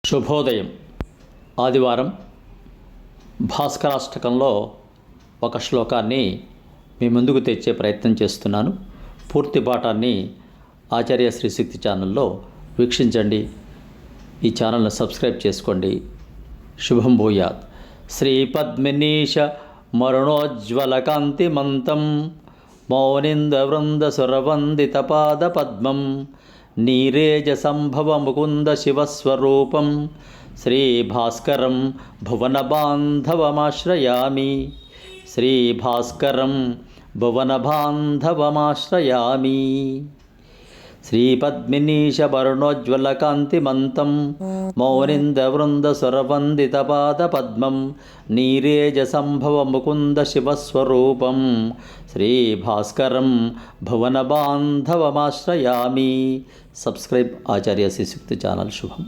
శుభోదయం. ఆదివారం భాస్కరాష్టకంలో ఒక శ్లోకాన్ని మీ ముందుకు తెచ్చే ప్రయత్నం చేస్తున్నాను. పూర్తి పాఠాన్ని ఆచార్య శ్రీశక్తి ఛానల్లో వీక్షించండి. ఈ ఛానల్ని సబ్స్క్రైబ్ చేసుకోండి. శుభం భూయాత్. శ్రీపద్మినీష మరుణోజ్వల కాంతిమంతం మౌనింద్రవృంద సురవందిత పాద పద్మం నీరేజ సంభవ ముకుంద శివస్వరూపం శ్రీభాస్కరం భువనబాంధవమాశ్రయామి. శ్రీభాస్కరం భువనబాంధవమాశ్రయామి. శ్రీపద్మినీష వరుణోజ్వల కాంతిమంతం మౌనింద్రవృంద సురవందిత పాద పద్మం నీరేజ సంభవ ముకుంద శివస్వరూపం శ్రీభాస్కరం భువనబాంధవమాశ్రయామి. సబ్స్క్రైబ్ ఆచార్య శ్రీశక్తి ఛానల్. శుభం.